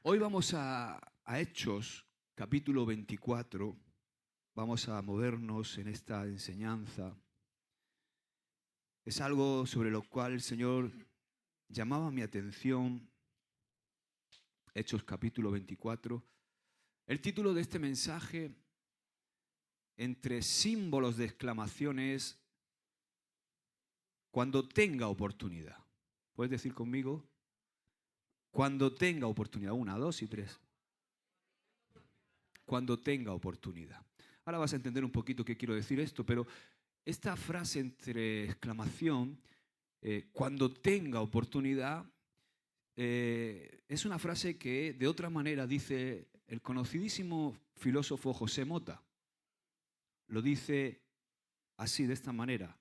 Hoy vamos a Hechos, capítulo 24. Vamos a movernos en esta enseñanza. Es algo sobre lo cual el Señor llamaba mi atención. Hechos, capítulo 24. El título de este mensaje, entre símbolos de exclamación, es cuando tenga oportunidad. ¿Puedes decir conmigo? Cuando tenga oportunidad. 1, 2 y 3. Cuando tenga oportunidad. Ahora vas a entender un poquito qué quiero decir esto, pero esta frase entre exclamación, cuando tenga oportunidad, es una frase que de otra manera dice el conocidísimo filósofo José Mota. Lo dice así, de esta manera: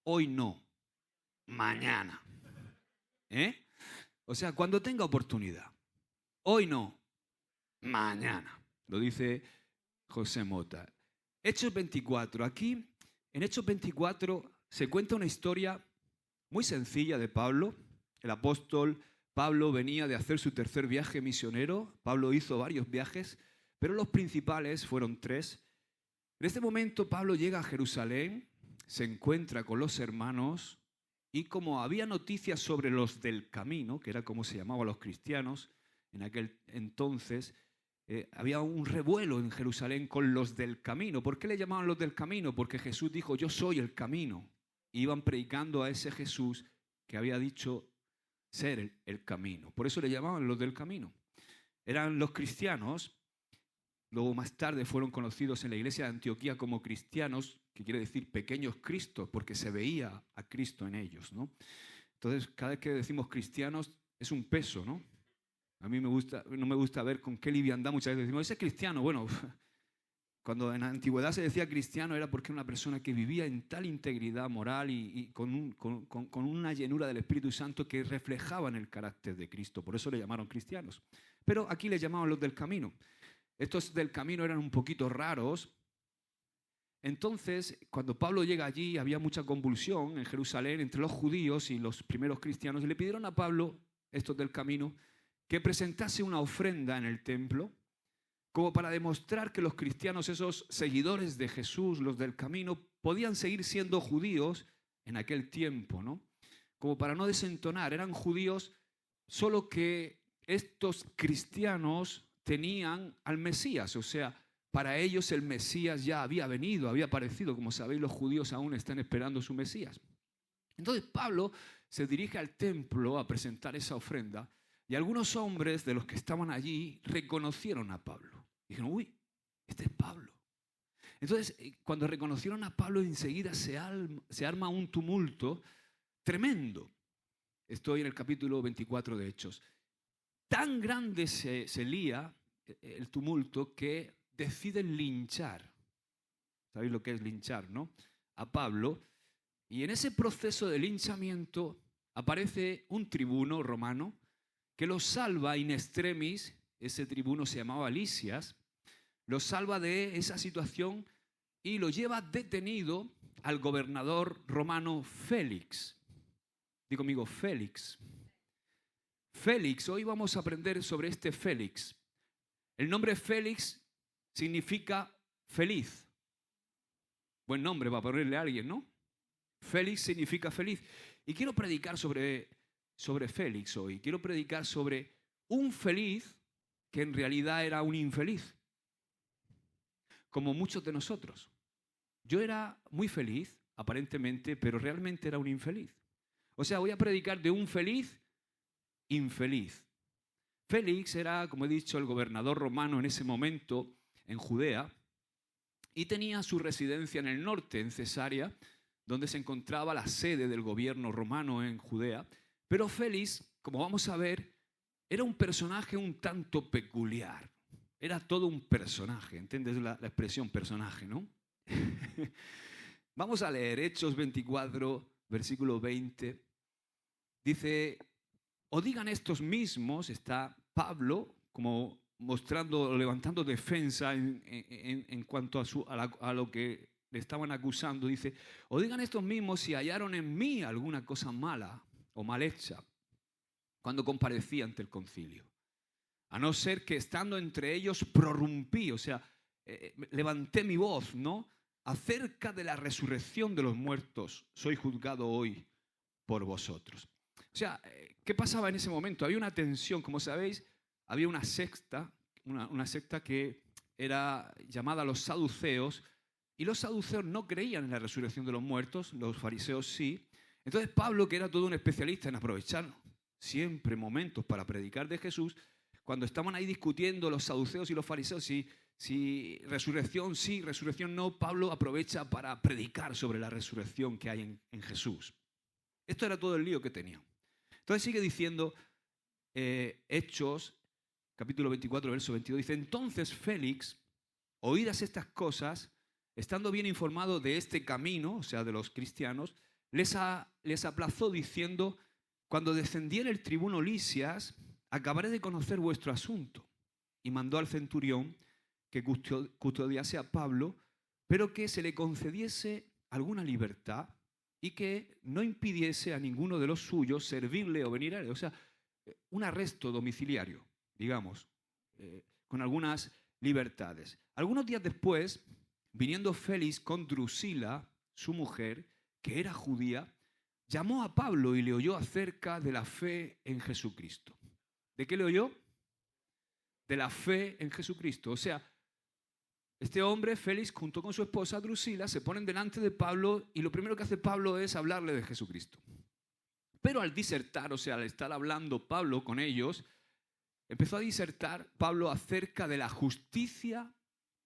hoy no, mañana. O sea, cuando tenga oportunidad. Hoy no, mañana. Lo dice José Mota. Hechos 24. Aquí, en Hechos 24, se cuenta una historia muy sencilla de Pablo. El apóstol Pablo venía de hacer su tercer viaje misionero. Pablo hizo varios viajes, pero los principales fueron 3. En este momento Pablo llega a Jerusalén, se encuentra con los hermanos y como había noticias sobre los del camino, que era como se llamaban los cristianos en aquel entonces, había un revuelo en Jerusalén con los del camino. ¿Por qué le llamaban los del camino? Porque Jesús dijo: yo soy el camino. Y iban predicando a ese Jesús que había dicho ser el camino. Por eso le llamaban los del camino. Eran los cristianos. Luego más tarde fueron conocidos en la iglesia de Antioquía como cristianos, que quiere decir pequeños cristos, porque se veía a Cristo en ellos, ¿no? Entonces, cada vez que decimos cristianos es un peso, ¿no? A mí no me gusta ver con qué liviandad muchas veces decimos: ese es cristiano. Bueno, cuando en la antigüedad se decía cristiano era porque era una persona que vivía en tal integridad moral y con una llenura del Espíritu Santo que reflejaban el carácter de Cristo. Por eso le llamaron cristianos. Pero aquí le llamaban los del camino. Estos del camino eran un poquito raros. Entonces, cuando Pablo llega allí, había mucha convulsión en Jerusalén entre los judíos y los primeros cristianos. Y le pidieron a Pablo, estos del camino, que presentase una ofrenda en el templo, como para demostrar que los cristianos, esos seguidores de Jesús, los del camino, podían seguir siendo judíos en aquel tiempo, ¿no? Como para no desentonar, eran judíos, solo que estos cristianos tenían al Mesías. O sea, para ellos el Mesías ya había venido, había aparecido. Como sabéis, los judíos aún están esperando su Mesías. Entonces Pablo se dirige al templo a presentar esa ofrenda. Y algunos hombres de los que estaban allí reconocieron a Pablo. Dijeron: uy, este es Pablo. Entonces, cuando reconocieron a Pablo, enseguida se arma un tumulto tremendo. Estoy en el capítulo 24 de Hechos. Tan grande se lía el tumulto que deciden linchar. ¿Sabéis lo que es linchar, no? A Pablo. Y en ese proceso de linchamiento aparece un tribuno romano que lo salva in extremis. Ese tribuno se llamaba Lisias. Lo salva de esa situación y lo lleva detenido al gobernador romano Félix. Digo conmigo, Félix. Félix, hoy vamos a aprender sobre este Félix. El nombre Félix significa feliz. Buen nombre para ponerle a alguien, ¿no? Félix significa feliz. Y quiero predicar sobre Félix hoy. Quiero predicar sobre un feliz que en realidad era un infeliz, como muchos de nosotros. Yo era muy feliz, aparentemente, pero realmente era un infeliz. O sea, voy a predicar de un feliz infeliz. Félix era, como he dicho, el gobernador romano en ese momento en Judea y tenía su residencia en el norte, en Cesarea, donde se encontraba la sede del gobierno romano en Judea. Pero Félix, como vamos a ver, era un personaje un tanto peculiar. Era todo un personaje. ¿Entiendes la expresión personaje, no? Vamos a leer Hechos 24, versículo 20. Dice: o digan estos mismos, está Pablo como mostrando, levantando defensa en cuanto a lo que le estaban acusando. Dice: o digan estos mismos si hallaron en mí alguna cosa mala o mal hecha cuando comparecí ante el concilio. a no ser que estando entre ellos prorrumpí, o sea, levanté mi voz, ¿no? Acerca de la resurrección de los muertos, soy juzgado hoy por vosotros. O sea, ¿qué pasaba en ese momento? Había una tensión, como sabéis, había una secta que era llamada los saduceos, y los saduceos no creían en la resurrección de los muertos, los fariseos sí. Entonces Pablo, que era todo un especialista en aprovechar siempre momentos para predicar de Jesús, cuando estaban ahí discutiendo los saduceos y los fariseos si resurrección sí, resurrección no, Pablo aprovecha para predicar sobre la resurrección que hay en Jesús. Esto era todo el lío que tenía. Entonces sigue diciendo Hechos, capítulo 24, verso 22, dice: entonces Félix, oídas estas cosas, estando bien informado de este camino, o sea, de los cristianos, les aplazó diciendo: cuando descendiera el tribuno Lisias, acabaré de conocer vuestro asunto. Y mandó al centurión que custodiase a Pablo, pero que se le concediese alguna libertad y que no impidiese a ninguno de los suyos servirle o venir a él. O sea, un arresto domiciliario, digamos, con algunas libertades. Algunos días después, viniendo Félix con Drusila, su mujer, que era judía, llamó a Pablo y le oyó acerca de la fe en Jesucristo. ¿De qué le oyó? De la fe en Jesucristo. O sea, este hombre, Félix, junto con su esposa Drusila, se ponen delante de Pablo y lo primero que hace Pablo es hablarle de Jesucristo. Pero al disertar, o sea, al estar hablando Pablo con ellos, empezó a disertar Pablo acerca de la justicia,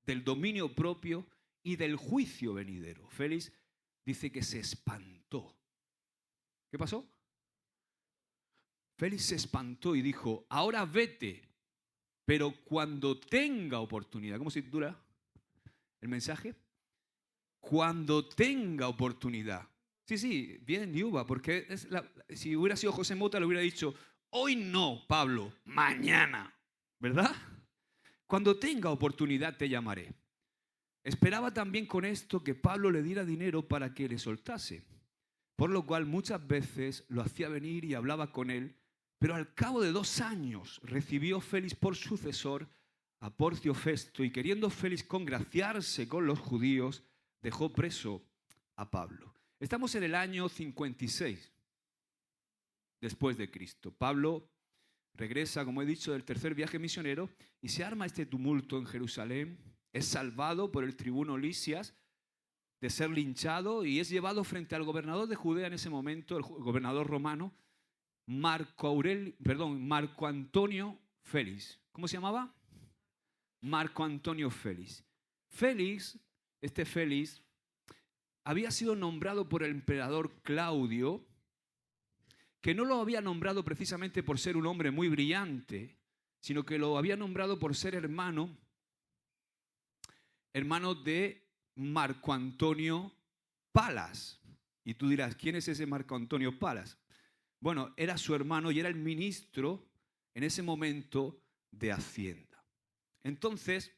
del dominio propio y del juicio venidero. Félix dice que se espantó. ¿Qué pasó? Félix se espantó y dijo: ahora vete, pero cuando tenga oportunidad. ¿Cómo se titula el mensaje? Cuando tenga oportunidad. Sí, bien Liuba, porque si hubiera sido José Mota le hubiera dicho: hoy no, Pablo, mañana, ¿verdad? Cuando tenga oportunidad te llamaré. Esperaba también con esto que Pablo le diera dinero para que le soltase, por lo cual muchas veces lo hacía venir y hablaba con él, pero al cabo de 2 años recibió Félix por sucesor a Porcio Festo, y queriendo Félix congraciarse con los judíos, dejó preso a Pablo. Estamos en el año 56 después de Cristo. Pablo regresa, como he dicho, del tercer viaje misionero y se arma este tumulto en Jerusalén. Es salvado por el tribuno Lisias de ser linchado y es llevado frente al gobernador de Judea en ese momento, el gobernador romano, Marco Antonio Félix. ¿Cómo se llamaba? Marco Antonio Félix. Félix había sido nombrado por el emperador Claudio, que no lo había nombrado precisamente por ser un hombre muy brillante, sino que lo había nombrado por ser hermano de Marco Antonio Palas. Y tú dirás: ¿quién es ese Marco Antonio Palas? Bueno, era su hermano y era el ministro en ese momento de Hacienda. Entonces,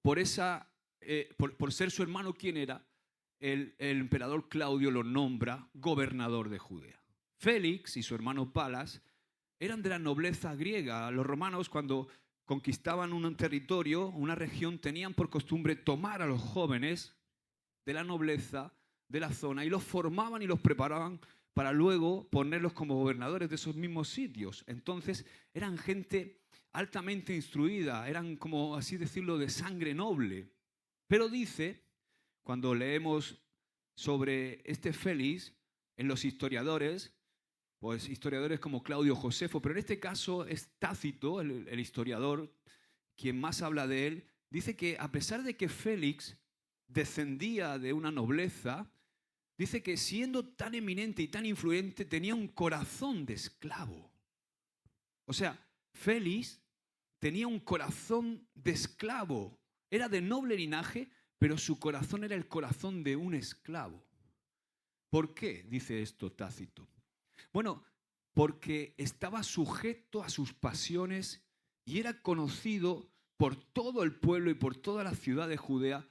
por ser su hermano, ¿quién era? El emperador Claudio lo nombra gobernador de Judea. Félix y su hermano Palas eran de la nobleza griega. Los romanos, cuando conquistaban un territorio, una región, tenían por costumbre tomar a los jóvenes de la nobleza de la zona y los formaban y los preparaban para luego ponerlos como gobernadores de esos mismos sitios. Entonces eran gente altamente instruida, eran, como así decirlo, de sangre noble. Pero dice, cuando leemos sobre este Félix en los historiadores, pues historiadores como Claudio Josefo, pero en este caso es Tácito, el historiador, quien más habla de él, dice que a pesar de que Félix descendía de una nobleza, dice que siendo tan eminente y tan influyente tenía un corazón de esclavo. O sea, Félix tenía un corazón de esclavo. Era de noble linaje, pero su corazón era el corazón de un esclavo. ¿Por qué dice esto Tácito? Bueno, porque estaba sujeto a sus pasiones y era conocido por todo el pueblo y por toda la ciudad de Judea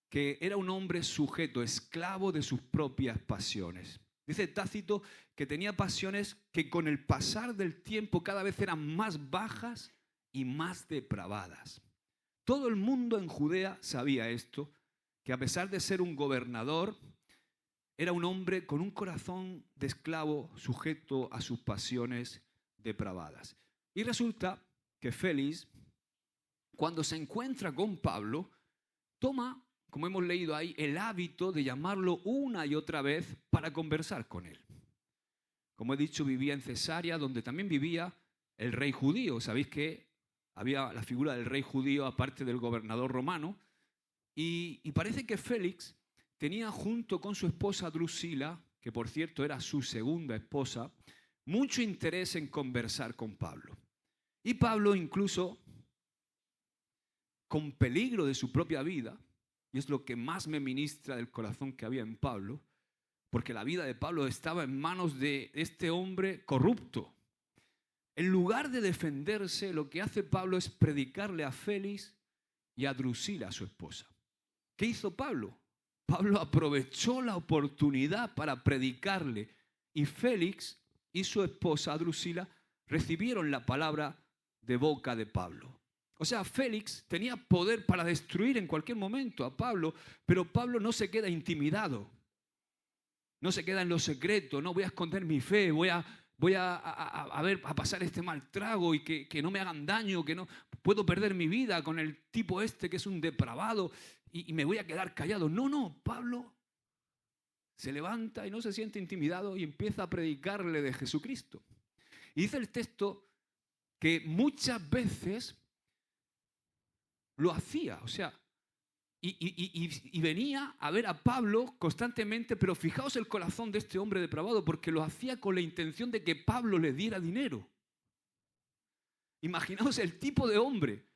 que era un hombre sujeto, esclavo de sus propias pasiones. Dice Tácito que tenía pasiones que con el pasar del tiempo cada vez eran más bajas y más depravadas. Todo el mundo en Judea sabía esto, que a pesar de ser un gobernador, era un hombre con un corazón de esclavo sujeto a sus pasiones depravadas. Y resulta que Félix, cuando se encuentra con Pablo, toma, como hemos leído ahí, el hábito de llamarlo una y otra vez para conversar con él. Como he dicho, vivía en Cesarea, donde también vivía el rey judío. Sabéis que había la figura del rey judío aparte del gobernador romano. Y parece que Félix tenía junto con su esposa Drusila, que por cierto era su segunda esposa, mucho interés en conversar con Pablo. Y Pablo incluso, con peligro de su propia vida, y es lo que más me ministra del corazón que había en Pablo, porque la vida de Pablo estaba en manos de este hombre corrupto. En lugar de defenderse, lo que hace Pablo es predicarle a Félix y a Drusila, su esposa. ¿Qué hizo Pablo? Pablo aprovechó la oportunidad para predicarle y Félix y su esposa Drusila recibieron la palabra de boca de Pablo. O sea, Félix tenía poder para destruir en cualquier momento a Pablo, pero Pablo no se queda intimidado. No se queda en lo secreto, no voy a esconder mi fe, voy a pasar este mal trago y que no me hagan daño, que no puedo perder mi vida con el tipo este que es un depravado y me voy a quedar callado. No, Pablo se levanta y no se siente intimidado y empieza a predicarle de Jesucristo. Y dice el texto que muchas veces lo hacía, o sea, y venía a ver a Pablo constantemente, pero fijaos el corazón de este hombre depravado, porque lo hacía con la intención de que Pablo le diera dinero. Imaginaos el tipo de hombre.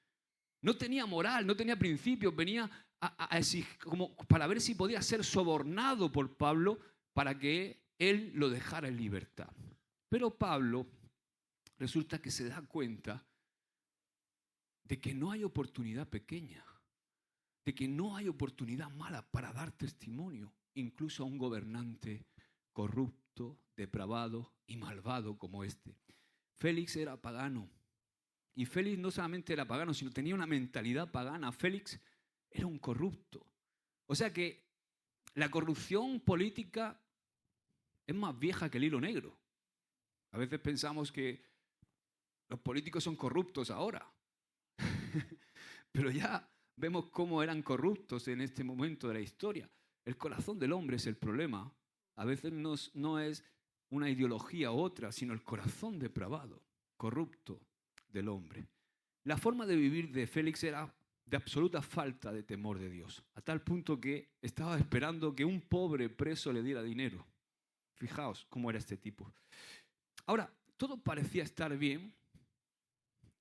No tenía moral, no tenía principios, venía a exigir, como para ver si podía ser sobornado por Pablo para que él lo dejara en libertad. Pero Pablo resulta que se da cuenta de que no hay oportunidad pequeña, de que no hay oportunidad mala para dar testimonio, incluso a un gobernante corrupto, depravado y malvado como este. Félix era pagano. Y Félix no solamente era pagano, sino tenía una mentalidad pagana. Félix era un corrupto. O sea que la corrupción política es más vieja que el hilo negro. A veces pensamos que los políticos son corruptos ahora. Pero ya vemos cómo eran corruptos en este momento de la historia. El corazón del hombre es el problema. A veces no es una ideología u otra, sino el corazón depravado, corrupto del hombre. La forma de vivir de Félix era de absoluta falta de temor de Dios, a tal punto que estaba esperando que un pobre preso le diera dinero. Fijaos cómo era este tipo. Ahora, todo parecía estar bien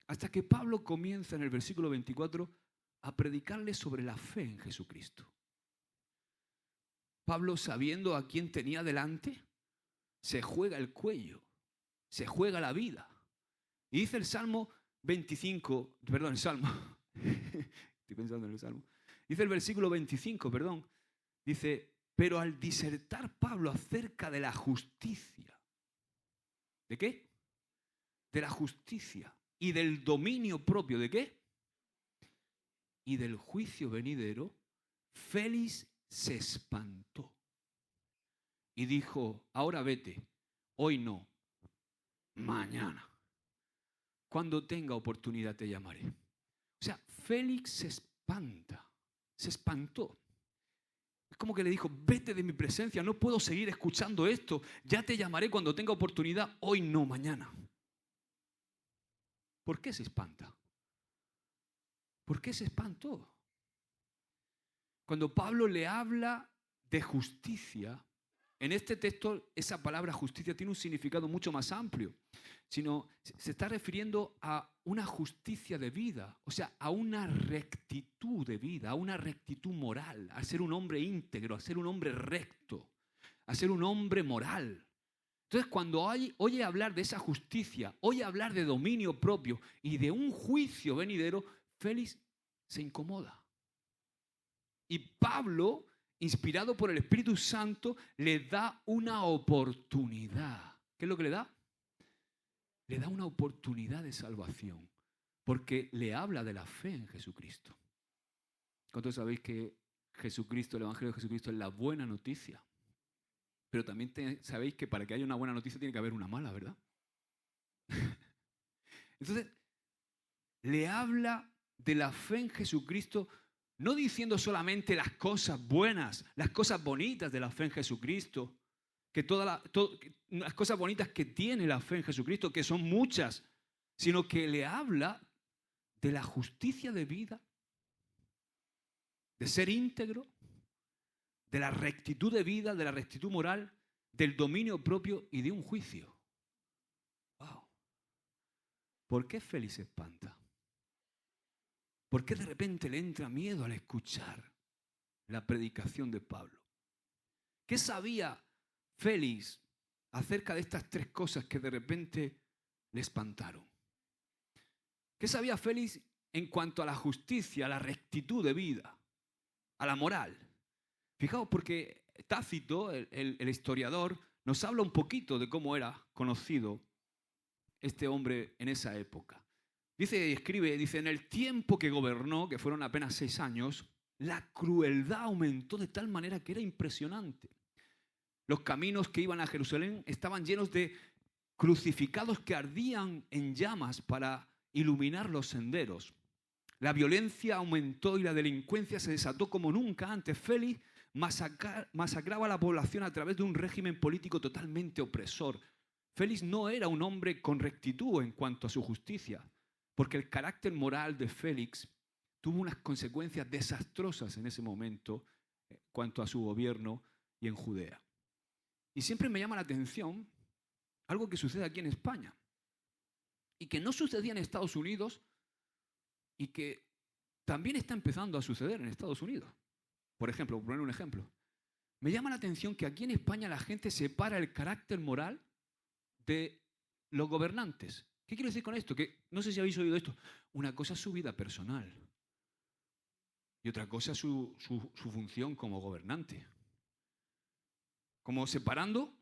hasta que Pablo comienza en el versículo 24 a predicarle sobre la fe en Jesucristo. Pablo, sabiendo a quién tenía delante, se juega el cuello, se juega la vida. Y dice el Salmo 25, perdón, el Salmo, estoy pensando en el Salmo, dice el versículo 25, dice, pero al disertar Pablo acerca de la justicia, ¿de qué? De la justicia y del dominio propio, ¿de qué? Y del juicio venidero, Félix se espantó y dijo, ahora vete, hoy no, mañana. Cuando tenga oportunidad te llamaré. O sea, Félix se espanta, se espantó. Es como que le dijo, vete de mi presencia, no puedo seguir escuchando esto, ya te llamaré cuando tenga oportunidad, hoy no, mañana. ¿Por qué se espanta? ¿Por qué se espantó? Cuando Pablo le habla de justicia, en este texto esa palabra justicia tiene un significado mucho más amplio, sino se está refiriendo a una justicia de vida, o sea, a una rectitud de vida, a una rectitud moral, a ser un hombre íntegro, a ser un hombre recto, a ser un hombre moral. Entonces, cuando oye hablar de esa justicia, oye hablar de dominio propio y de un juicio venidero, Félix se incomoda. Y Pablo inspirado por el Espíritu Santo, le da una oportunidad. ¿Qué es lo que le da? Le da una oportunidad de salvación, porque le habla de la fe en Jesucristo. ¿Cuántos sabéis que Jesucristo, el Evangelio de Jesucristo, es la buena noticia? Pero también sabéis que para que haya una buena noticia tiene que haber una mala, ¿verdad? Entonces, le habla de la fe en Jesucristo, no diciendo solamente las cosas buenas, las cosas bonitas de la fe en Jesucristo, que las cosas bonitas que tiene la fe en Jesucristo, que son muchas, sino que le habla de la justicia de vida, de ser íntegro, de la rectitud de vida, de la rectitud moral, del dominio propio y de un juicio. ¡Wow! ¿Por qué Félix se espanta? ¿Por qué de repente le entra miedo al escuchar la predicación de Pablo? ¿Qué sabía Félix acerca de estas tres cosas que de repente le espantaron? ¿Qué sabía Félix en cuanto a la justicia, a la rectitud de vida, a la moral? Fijaos, porque Tácito, el historiador, nos habla un poquito de cómo era conocido este hombre en esa época. Escribe, en el tiempo que gobernó, que fueron apenas 6 años, la crueldad aumentó de tal manera que era impresionante. Los caminos que iban a Jerusalén estaban llenos de crucificados que ardían en llamas para iluminar los senderos. La violencia aumentó y la delincuencia se desató como nunca antes. Félix masacraba a la población a través de un régimen político totalmente opresor. Félix no era un hombre con rectitud en cuanto a su justicia, porque el carácter moral de Félix tuvo unas consecuencias desastrosas en ese momento en cuanto a su gobierno y en Judea. Y siempre me llama la atención algo que sucede aquí en España y que no sucedía en Estados Unidos y que también está empezando a suceder en Estados Unidos. Por ejemplo, por poner un ejemplo, me llama la atención que aquí en España la gente separa el carácter moral de los gobernantes. ¿Qué quiero decir con esto? Que no sé si habéis oído esto. Una cosa es su vida personal y otra cosa es su función como gobernante. Como separando,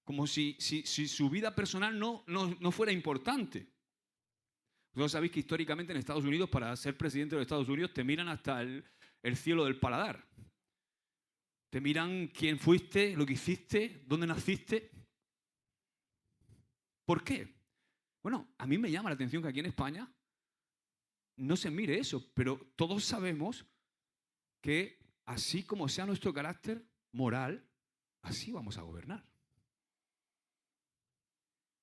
como si su vida personal no fuera importante. Vosotros sabéis que históricamente en Estados Unidos, para ser presidente de los Estados Unidos, te miran hasta el cielo del paladar. Te miran quién fuiste, lo que hiciste, dónde naciste. ¿Por qué? Bueno, a mí me llama la atención que aquí en España no se mire eso, pero todos sabemos que así como sea nuestro carácter moral, así vamos a gobernar.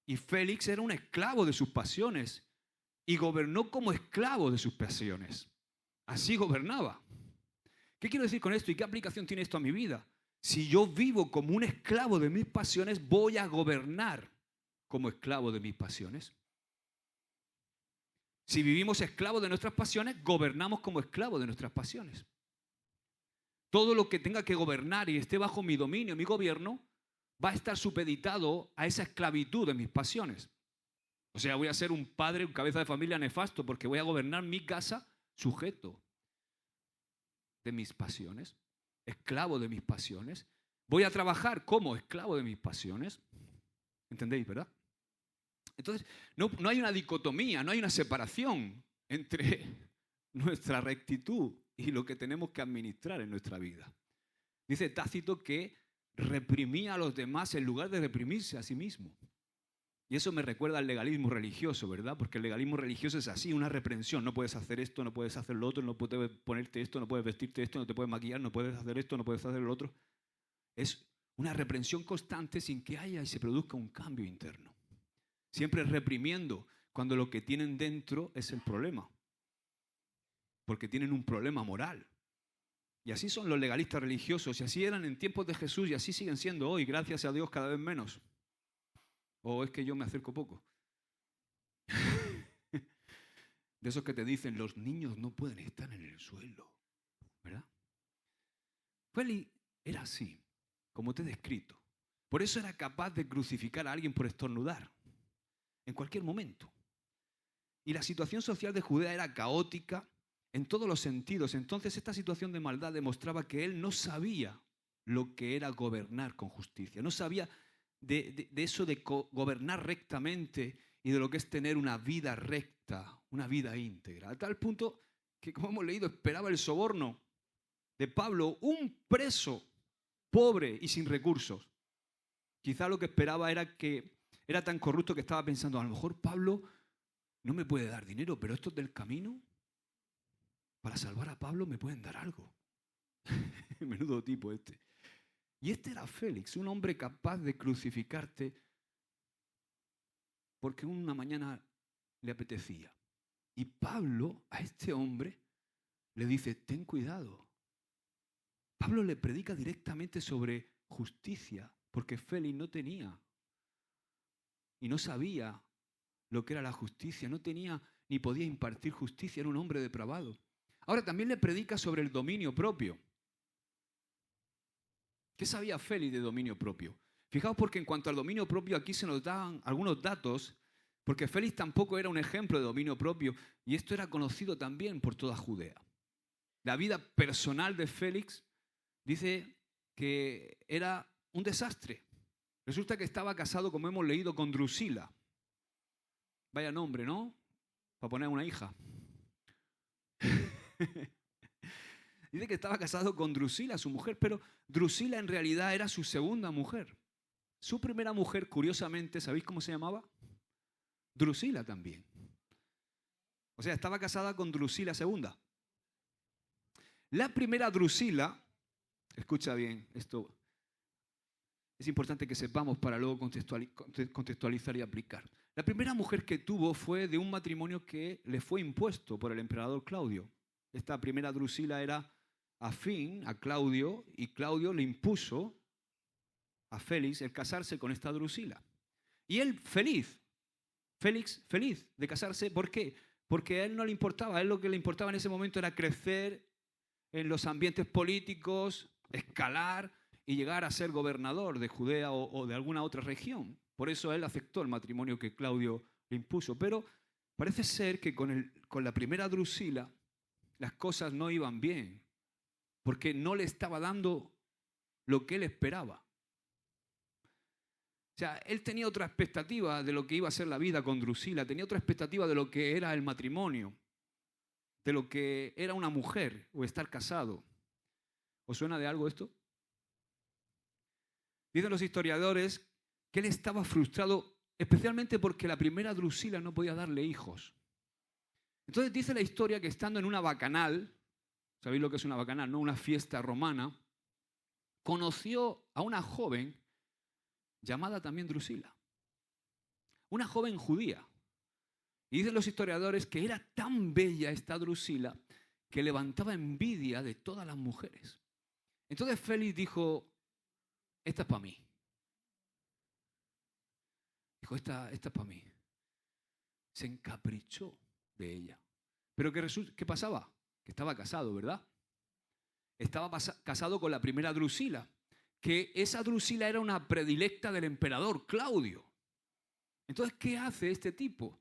Y Félix era un esclavo de sus pasiones y gobernó como esclavo de sus pasiones. Así gobernaba. ¿Qué quiero decir con esto y qué aplicación tiene esto a mi vida? Si yo vivo como un esclavo de mis pasiones, voy a gobernar como esclavo de mis pasiones. Si vivimos esclavos de nuestras pasiones, gobernamos como esclavos de nuestras pasiones. Todo lo que tenga que gobernar y esté bajo mi dominio, mi gobierno, va a estar supeditado a esa esclavitud de mis pasiones. O sea, voy a ser un padre, un cabeza de familia nefasto, porque voy a gobernar mi casa sujeto de mis pasiones, esclavo de mis pasiones. Voy a trabajar como esclavo de mis pasiones. ¿Entendéis, verdad? Entonces, no hay una dicotomía, no hay una separación entre nuestra rectitud y lo que tenemos que administrar en nuestra vida. Dice Tácito que reprimía a los demás en lugar de reprimirse a sí mismo. Y eso me recuerda al legalismo religioso, ¿verdad? Porque el legalismo religioso es así, una reprensión. No puedes hacer esto, no puedes hacer lo otro, no puedes ponerte esto, no puedes vestirte esto, no te puedes maquillar, no puedes hacer esto, no puedes hacer lo otro. Es una reprensión constante sin que haya y se produzca un cambio interno. Siempre reprimiendo cuando lo que tienen dentro es el problema. Porque tienen un problema moral. Y así son los legalistas religiosos, y así eran en tiempos de Jesús, y así siguen siendo hoy, gracias a Dios, cada vez menos. ¿O es que yo me acerco poco? De esos que te dicen, los niños no pueden estar en el suelo, ¿verdad? Félix era así, como te he descrito. Por eso era capaz de crucificar a alguien por estornudar, en cualquier momento. Y la situación social de Judea era caótica, en todos los sentidos. Entonces esta situación de maldad demostraba que él no sabía lo que era gobernar con justicia. No sabía de eso de gobernar rectamente y de lo que es tener una vida recta, una vida íntegra. A tal punto que, como hemos leído, esperaba el soborno de Pablo, un preso pobre y sin recursos. Quizá lo que esperaba era que era tan corrupto que estaba pensando, a lo mejor Pablo no me puede dar dinero, pero estos del camino, para salvar a Pablo me pueden dar algo. Menudo tipo este. Y este era Félix, un hombre capaz de crucificarte porque una mañana le apetecía. Y Pablo a este hombre le dice, ten cuidado. Pablo le predica directamente sobre justicia, porque Félix no tenía y no sabía lo que era la justicia, no tenía ni podía impartir justicia, era un hombre depravado. Ahora también le predica sobre el dominio propio. ¿Qué sabía Félix de dominio propio? Fijaos porque en cuanto al dominio propio aquí se nos dan algunos datos, porque Félix tampoco era un ejemplo de dominio propio y esto era conocido también por toda Judea. La vida personal de Félix dice que era un desastre. Resulta que estaba casado, como hemos leído, con Drusila. Vaya nombre, ¿no? Para poner una hija. Dice que estaba casado con Drusila, su mujer, pero Drusila en realidad era su segunda mujer. Su primera mujer, curiosamente, ¿sabéis cómo se llamaba? Drusila también. O sea, estaba casada con Drusila segunda. La primera Drusila, escucha bien, esto es importante que sepamos para luego contextualizar y aplicar. La primera mujer que tuvo fue de un matrimonio que le fue impuesto por el emperador Claudio. Esta primera Drusila era afín a Claudio y Claudio le impuso a Félix el casarse con esta Drusila. Y él Félix de casarse. ¿Por qué? Porque a él no le importaba. A él lo que le importaba en ese momento era crecer en los ambientes políticos, escalar y llegar a ser gobernador de Judea o de alguna otra región. Por eso él aceptó el matrimonio que Claudio le impuso. Pero parece ser que con la primera Drusila las cosas no iban bien, porque no le estaba dando lo que él esperaba. O sea, él tenía otra expectativa de lo que iba a ser la vida con Drusila, tenía otra expectativa de lo que era el matrimonio, de lo que era una mujer o estar casado. ¿Os suena de algo esto? Dicen los historiadores que él estaba frustrado, especialmente porque la primera Drusila no podía darle hijos. Entonces dice la historia que estando en una bacanal, ¿sabéis lo que es una bacanal, no? Una fiesta romana, conoció a una joven llamada también Drusila, una joven judía. Y dicen los historiadores que era tan bella esta Drusila que levantaba envidia de todas las mujeres. Entonces Félix dijo, esta es para mí. Dijo, esta es para mí. Se encaprichó de ella. Pero ¿qué pasaba? Que estaba casado, ¿verdad? Estaba casado con la primera Drusila, que esa Drusila era una predilecta del emperador Claudio. Entonces, ¿qué hace este tipo?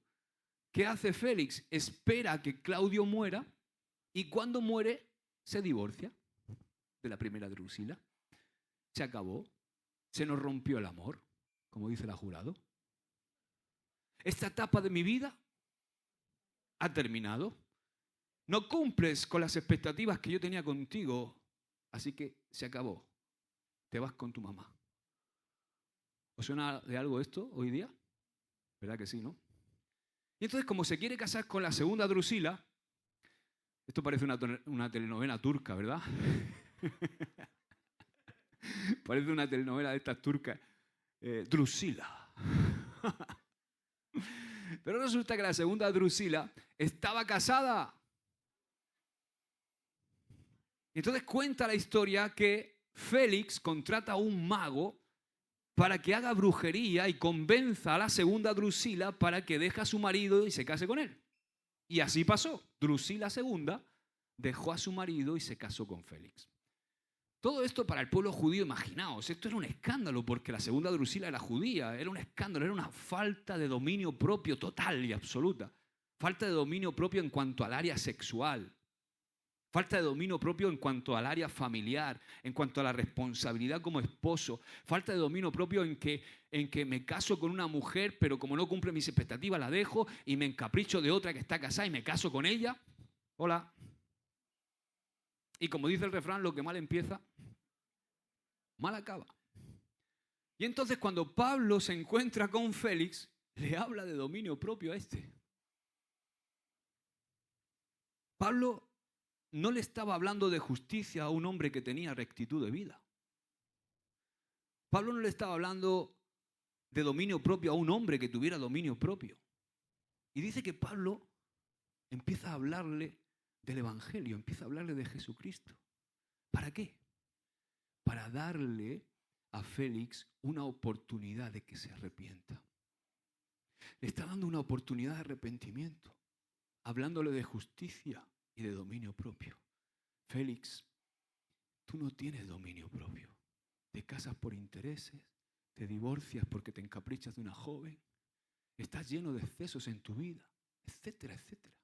¿Qué hace Félix? Espera a que Claudio muera y cuando muere se divorcia de la primera Drusila. Se acabó. Se nos rompió el amor, como dice la jurado. Esta etapa de mi vida ha terminado. No cumples con las expectativas que yo tenía contigo, así que se acabó. Te vas con tu mamá. ¿Os suena de algo esto hoy día? ¿Verdad que sí, no? Y entonces, como se quiere casar con la segunda Drusila, esto parece una telenovela turca, ¿verdad? Parece una telenovela de estas turcas. Drusila. Pero resulta que la segunda Drusila estaba casada. Entonces cuenta la historia que Félix contrata a un mago para que haga brujería y convenza a la segunda Drusila para que deje a su marido y se case con él. Y así pasó. Drusila II dejó a su marido y se casó con Félix. Todo esto para el pueblo judío, imaginaos, esto era un escándalo porque la segunda Drusila era judía, era un escándalo, era una falta de dominio propio total y absoluta. Falta de dominio propio en cuanto al área sexual. Falta de dominio propio en cuanto al área familiar, en cuanto a la responsabilidad como esposo. Falta de dominio propio en que me caso con una mujer, pero como no cumple mis expectativas, la dejo y me encapricho de otra que está casada y me caso con ella. Hola. Y como dice el refrán, lo que mal empieza, mal acaba. Y entonces cuando Pablo se encuentra con Félix, le habla de dominio propio a este. Pablo no le estaba hablando de justicia a un hombre que tenía rectitud de vida. Pablo no le estaba hablando de dominio propio a un hombre que tuviera dominio propio. Y dice que Pablo empieza a hablarle del Evangelio, empieza a hablarle de Jesucristo. ¿Para qué? Para darle a Félix una oportunidad de que se arrepienta. Le está dando una oportunidad de arrepentimiento, hablándole de justicia y de dominio propio. Félix, tú no tienes dominio propio. Te casas por intereses, te divorcias porque te encaprichas de una joven, estás lleno de excesos en tu vida, etcétera, etcétera.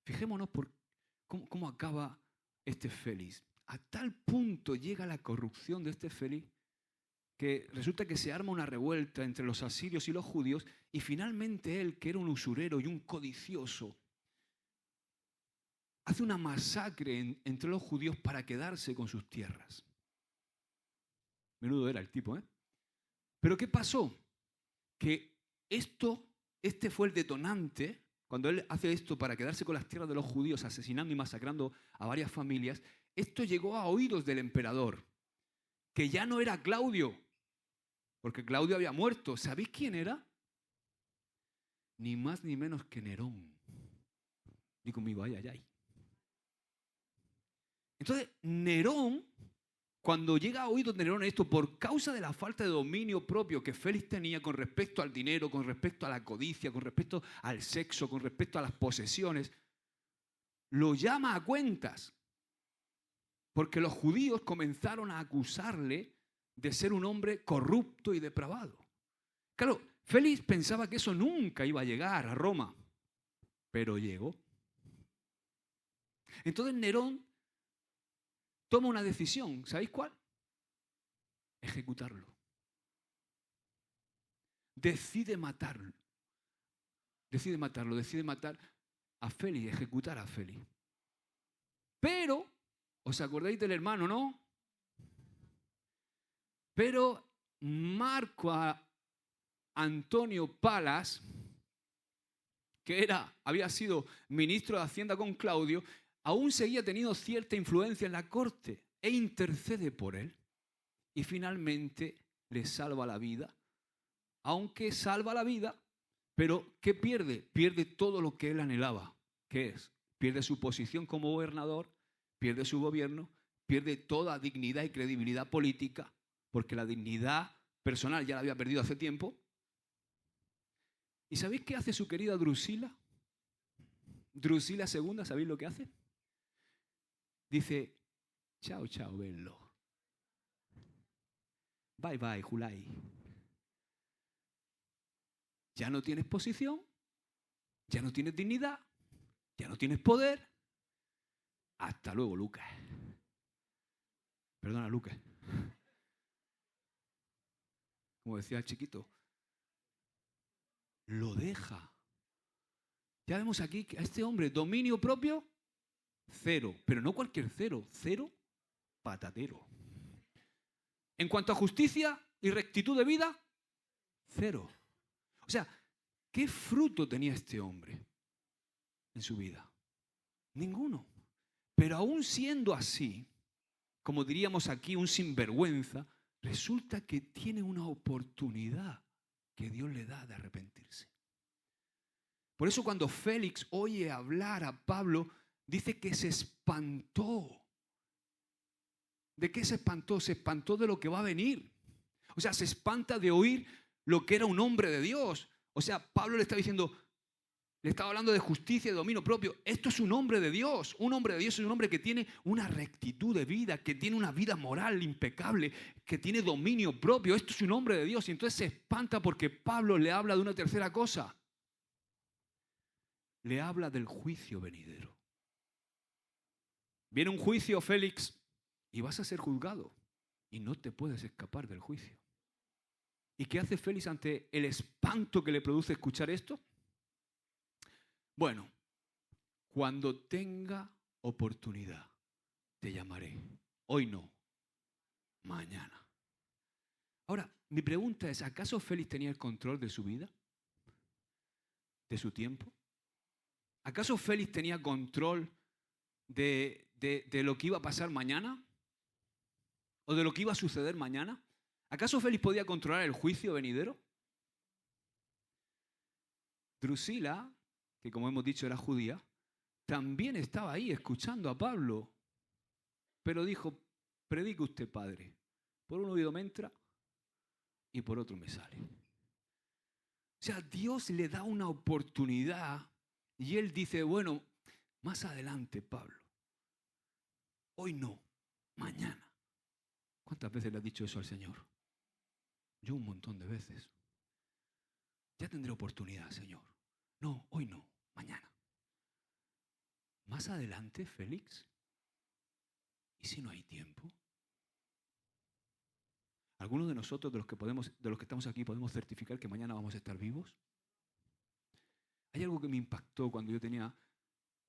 Fijémonos por cómo acaba este Félix. A tal punto llega la corrupción de este Félix que resulta que se arma una revuelta entre los asirios y los judíos y finalmente él, que era un usurero y un codicioso, hace una masacre entre los judíos para quedarse con sus tierras. Menudo era el tipo, ¿eh? Pero ¿qué pasó? Que este fue el detonante, cuando él hace esto para quedarse con las tierras de los judíos, asesinando y masacrando a varias familias, esto llegó a oídos del emperador, que ya no era Claudio, porque Claudio había muerto. ¿Sabéis quién era? Ni más ni menos que Nerón. Di conmigo, ay, ay, ay. Entonces, Nerón, cuando llega a oídos de Nerón esto, por causa de la falta de dominio propio que Félix tenía con respecto al dinero, con respecto a la codicia, con respecto al sexo, con respecto a las posesiones, lo llama a cuentas. Porque los judíos comenzaron a acusarle de ser un hombre corrupto y depravado. Claro, Félix pensaba que eso nunca iba a llegar a Roma, pero llegó. Entonces Nerón toma una decisión, ¿sabéis cuál? Ejecutarlo. Decide matarlo. Decide matar a Félix, ejecutar a Félix. Pero, ¿os acordáis del hermano, no? Pero Marco Antonio Palas, que había sido ministro de Hacienda con Claudio, aún seguía teniendo cierta influencia en la corte e intercede por él. Y finalmente le salva la vida. Aunque salva la vida, pero ¿qué pierde? Pierde todo lo que él anhelaba. ¿Qué es? Pierde su posición como gobernador, pierde su gobierno, pierde toda dignidad y credibilidad política, porque la dignidad personal ya la había perdido hace tiempo. ¿Y sabéis qué hace su querida Drusila? Drusila II, ¿sabéis lo que hace? Dice, chao, chao, venlo. Bye, bye, Julai. Ya no tienes posición, ya no tienes dignidad, ya no tienes poder. Hasta luego, Lucas. Perdona, Lucas. Como decía el chiquito, lo deja. Ya vemos aquí que a este hombre, dominio propio, cero. Pero no cualquier cero, cero patatero. En cuanto a justicia y rectitud de vida, cero. O sea, ¿qué fruto tenía este hombre en su vida? Ninguno. Pero aún siendo así, como diríamos aquí, un sinvergüenza, resulta que tiene una oportunidad que Dios le da de arrepentirse. Por eso cuando Félix oye hablar a Pablo, dice que se espantó. ¿De qué se espantó? Se espantó de lo que va a venir. O sea, se espanta de oír lo que era un hombre de Dios. O sea, Pablo le está diciendo, le estaba hablando de justicia y de dominio propio. Esto es un hombre de Dios. Un hombre de Dios es un hombre que tiene una rectitud de vida, que tiene una vida moral impecable, que tiene dominio propio. Esto es un hombre de Dios. Y entonces se espanta porque Pablo le habla de una tercera cosa. Le habla del juicio venidero. Viene un juicio, Félix, y vas a ser juzgado. Y no te puedes escapar del juicio. ¿Y qué hace Félix ante el espanto que le produce escuchar esto? Bueno, cuando tenga oportunidad, te llamaré. Hoy no, mañana. Ahora, mi pregunta es, ¿acaso Félix tenía el control de su vida? ¿De su tiempo? ¿Acaso Félix tenía control de lo que iba a pasar mañana? ¿O de lo que iba a suceder mañana? ¿Acaso Félix podía controlar el juicio venidero? Drusila, que como hemos dicho era judía, también estaba ahí escuchando a Pablo, pero dijo, predique usted, padre, por un oído me entra y por otro me sale. O sea, Dios le da una oportunidad y él dice, bueno, más adelante, Pablo, hoy no, mañana. ¿Cuántas veces le has dicho eso al Señor? Yo un montón de veces. Ya tendré oportunidad, Señor. No, hoy no, mañana. Más adelante, Félix. ¿Y si no hay tiempo? ¿Algunos de nosotros, de los que estamos aquí, podemos certificar que mañana vamos a estar vivos? Hay algo que me impactó cuando yo tenía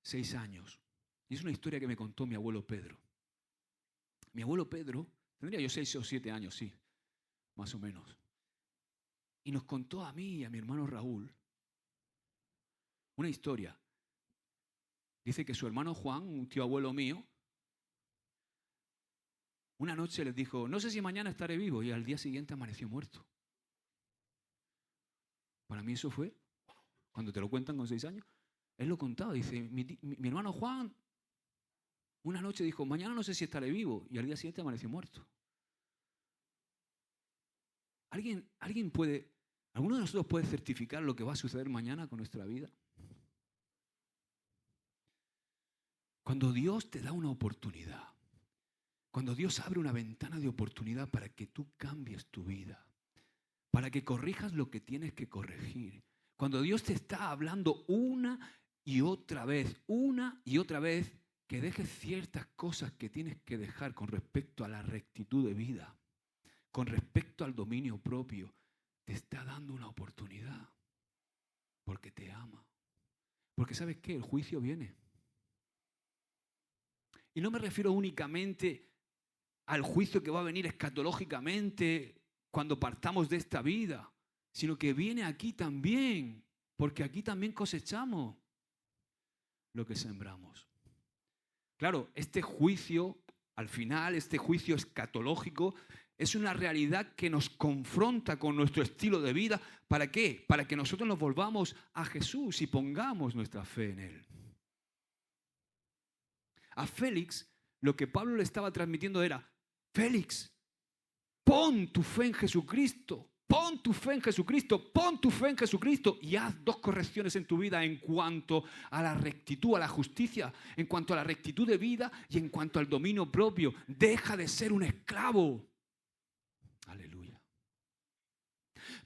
6 años. Y es una historia que me contó mi abuelo Pedro. Mi abuelo Pedro, tendría yo 6 o 7 años, sí, más o menos. Y nos contó a mí y a mi hermano Raúl una historia. Dice que su hermano Juan, un tío abuelo mío, una noche les dijo, no sé si mañana estaré vivo, y al día siguiente amaneció muerto. Para mí eso fue, cuando te lo cuentan con 6 años, él lo contaba, dice, mi hermano Juan, una noche dijo, mañana no sé si estaré vivo, y al día siguiente amaneció muerto. ¿Alguno de nosotros puede certificar lo que va a suceder mañana con nuestra vida? Cuando Dios te da una oportunidad, cuando Dios abre una ventana de oportunidad para que tú cambies tu vida, para que corrijas lo que tienes que corregir, cuando Dios te está hablando una y otra vez, que dejes ciertas cosas que tienes que dejar con respecto a la rectitud de vida, con respecto al dominio propio, te está dando una oportunidad porque te ama. Porque ¿sabes qué? El juicio viene. Y no me refiero únicamente al juicio que va a venir escatológicamente cuando partamos de esta vida, sino que viene aquí también, porque aquí también cosechamos lo que sembramos. Claro, este juicio, al final, este juicio escatológico, es una realidad que nos confronta con nuestro estilo de vida. ¿Para qué? Para que nosotros nos volvamos a Jesús y pongamos nuestra fe en Él. A Félix, lo que Pablo le estaba transmitiendo era, Félix, pon tu fe en Jesucristo, pon tu fe en Jesucristo, pon tu fe en Jesucristo y haz 2 correcciones en tu vida en cuanto a la rectitud, a la justicia, en cuanto a la rectitud de vida y en cuanto al dominio propio. Deja de ser un esclavo. Aleluya.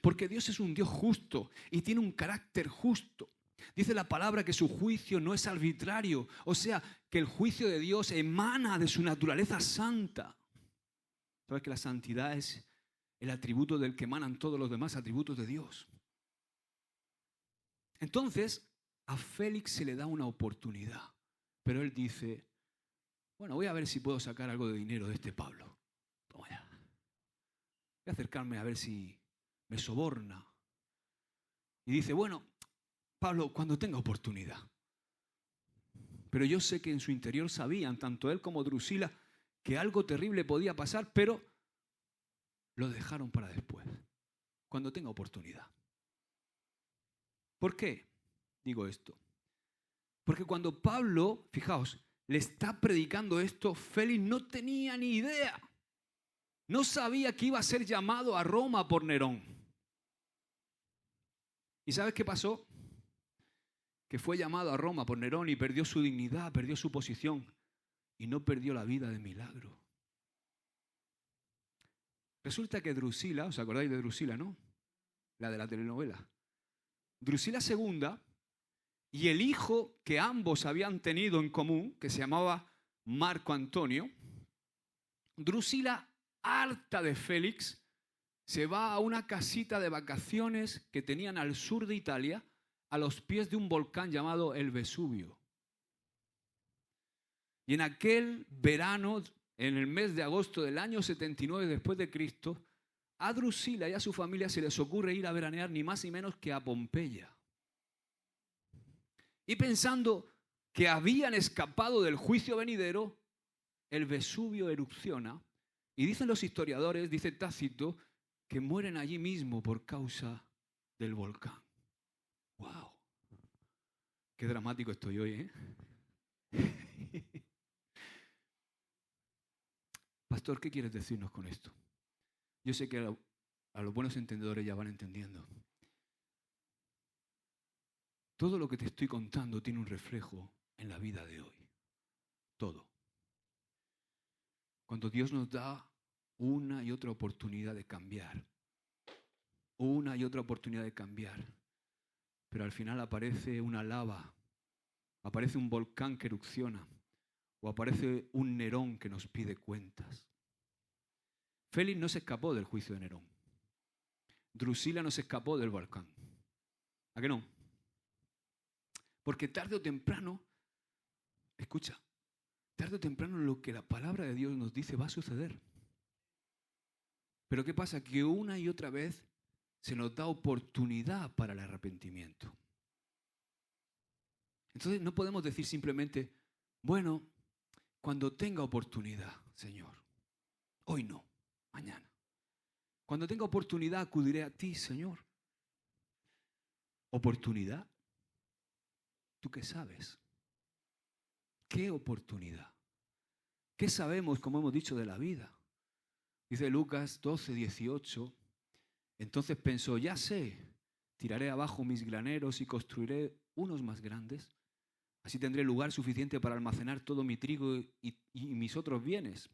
Porque Dios es un Dios justo y tiene un carácter justo. Dice la palabra que su juicio no es arbitrario, o sea, que el juicio de Dios emana de su naturaleza santa. ¿Sabes que la santidad es el atributo del que emanan todos los demás atributos de Dios? Entonces, a Félix se le da una oportunidad, pero él dice, bueno, voy a ver si puedo sacar algo de dinero de este Pablo. Toma ya. Voy a acercarme a ver si me soborna. Y dice, bueno, Pablo, cuando tenga oportunidad. Pero yo sé que en su interior sabían, tanto él como Drusila, que algo terrible podía pasar, pero lo dejaron para después, cuando tenga oportunidad. ¿Por qué digo esto? Porque cuando Pablo, fijaos, le está predicando esto, Félix no tenía ni idea. No sabía que iba a ser llamado a Roma por Nerón. ¿Y sabes qué pasó? Que fue llamado a Roma por Nerón y perdió su dignidad, perdió su posición y no perdió la vida de milagro. Resulta que Drusila, ¿os acordáis de Drusila, no? La de la telenovela. Drusila II y el hijo que ambos habían tenido en común, que se llamaba Marco Antonio, Drusila, harta de Félix, se va a una casita de vacaciones que tenían al sur de Italia, a los pies de un volcán llamado el Vesubio. Y en aquel verano, en el mes de agosto del año 79 después de Cristo, a Drusila y a su familia se les ocurre ir a veranear ni más ni menos que a Pompeya. Y pensando que habían escapado del juicio venidero, el Vesubio erupciona y dicen los historiadores, dice Tácito, que mueren allí mismo por causa del volcán. ¡Wow! Qué dramático estoy hoy, ¿eh? Pastor, ¿qué quieres decirnos con esto? Yo sé que a los buenos entendedores ya van entendiendo. Todo lo que te estoy contando tiene un reflejo en la vida de hoy. Todo. Cuando Dios nos da una y otra oportunidad de cambiar. Una y otra oportunidad de cambiar. Pero al final aparece una lava. Aparece un volcán que erupciona. O aparece un Nerón que nos pide cuentas. Félix no se escapó del juicio de Nerón. Drusila no se escapó del volcán. ¿A qué no? Porque tarde o temprano, escucha, tarde o temprano lo que la palabra de Dios nos dice va a suceder. Pero ¿qué pasa? Que una y otra vez se nos da oportunidad para el arrepentimiento. Entonces no podemos decir simplemente, bueno, cuando tenga oportunidad, Señor. Hoy no, mañana. Cuando tenga oportunidad acudiré a ti, Señor. ¿Oportunidad? ¿Tú qué sabes? ¿Qué oportunidad? ¿Qué sabemos, como hemos dicho, de la vida? Dice Lucas 12, 18. Entonces pensó, ya sé, tiraré abajo mis graneros y construiré unos más grandes. Así tendré lugar suficiente para almacenar todo mi trigo y mis otros bienes.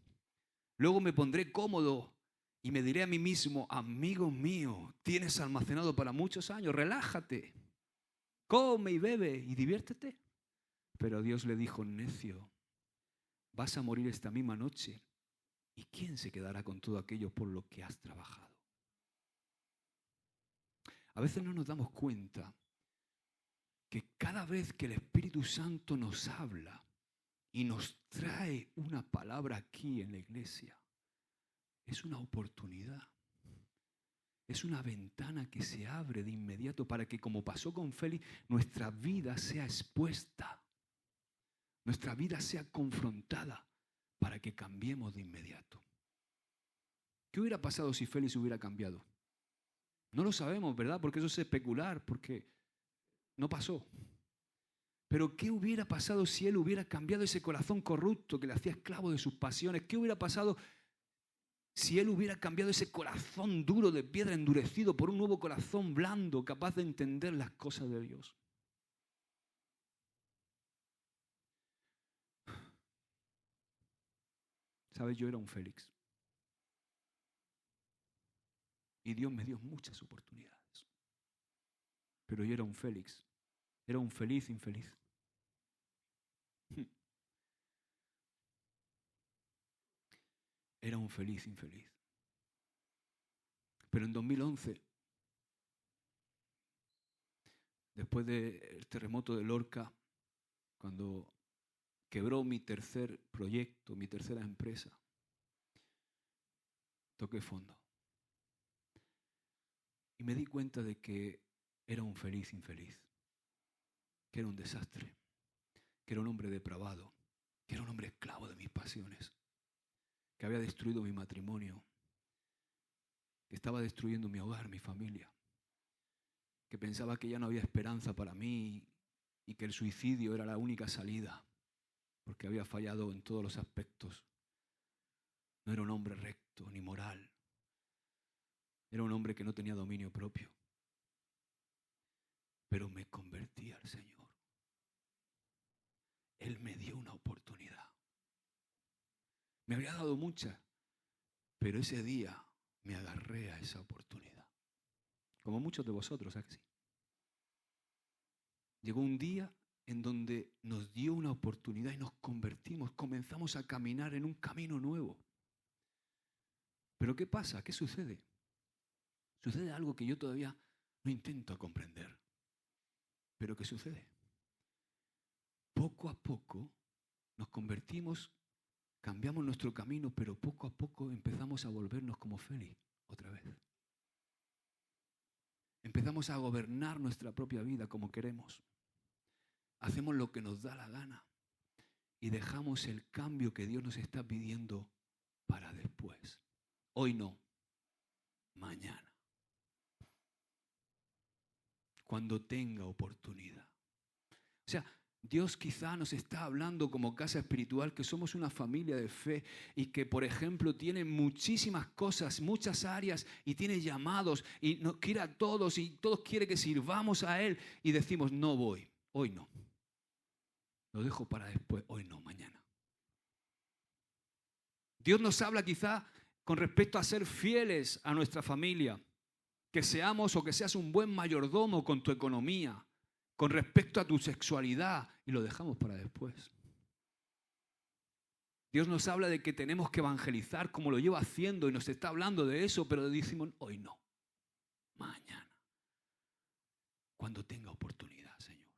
Luego me pondré cómodo y me diré a mí mismo, amigo mío, tienes almacenado para muchos años, relájate, come y bebe y diviértete. Pero Dios le dijo, necio, vas a morir esta misma noche. ¿Y quién se quedará con todo aquello por lo que has trabajado? A veces no nos damos cuenta que cada vez que el Espíritu Santo nos habla y nos trae una palabra aquí en la iglesia, es una oportunidad. Es una ventana que se abre de inmediato para que, como pasó con Félix, nuestra vida sea expuesta. Nuestra vida sea confrontada para que cambiemos de inmediato. ¿Qué hubiera pasado si Félix hubiera cambiado? No lo sabemos, ¿verdad? Porque eso es especular, porque no pasó. Pero ¿qué hubiera pasado si él hubiera cambiado ese corazón corrupto que le hacía esclavo de sus pasiones? ¿Qué hubiera pasado si él hubiera cambiado ese corazón duro de piedra endurecido por un nuevo corazón blando, capaz de entender las cosas de Dios? ¿Sabes? Yo era un Félix. Y Dios me dio muchas oportunidades. Pero yo era un Félix. Era un feliz infeliz. Era un feliz infeliz. Pero en 2011, después del terremoto de Lorca, cuando quebró mi tercer proyecto, mi tercera empresa, toqué fondo. Y me di cuenta de que era un feliz infeliz, que era un desastre, que era un hombre depravado, que era un hombre esclavo de mis pasiones, que había destruido mi matrimonio, que estaba destruyendo mi hogar, mi familia, que pensaba que ya no había esperanza para mí y que el suicidio era la única salida, porque había fallado en todos los aspectos. No era un hombre recto ni moral. Era un hombre que no tenía dominio propio. Pero me convertí al Señor. Él me dio una oportunidad. Me había dado muchas, pero ese día me agarré a esa oportunidad. Como muchos de vosotros, ¿sabes? Llegó un día en donde nos dio una oportunidad y nos convertimos, comenzamos a caminar en un camino nuevo. Pero ¿qué pasa? ¿Qué sucede? Sucede algo que yo todavía no intento comprender. Pero ¿qué sucede? Poco a poco nos convertimos, cambiamos nuestro camino, pero poco a poco empezamos a volvernos como Félix otra vez. Empezamos a gobernar nuestra propia vida como queremos. Hacemos lo que nos da la gana y dejamos el cambio que Dios nos está pidiendo para después. Hoy no, mañana. Cuando tenga oportunidad. O sea, Dios quizá nos está hablando como casa espiritual que somos una familia de fe y que, por ejemplo, tiene muchísimas cosas, muchas áreas y tiene llamados y nos quiere a todos y todos quiere que sirvamos a Él y decimos, no voy, hoy no. Lo dejo para después, hoy no, mañana. Dios nos habla quizá con respecto a ser fieles a nuestra familia, que seamos o que seas un buen mayordomo con tu economía, con respecto a tu sexualidad, y lo dejamos para después. Dios nos habla de que tenemos que evangelizar como lo lleva haciendo y nos está hablando de eso, pero decimos, hoy no, mañana, cuando tenga oportunidad, Señor.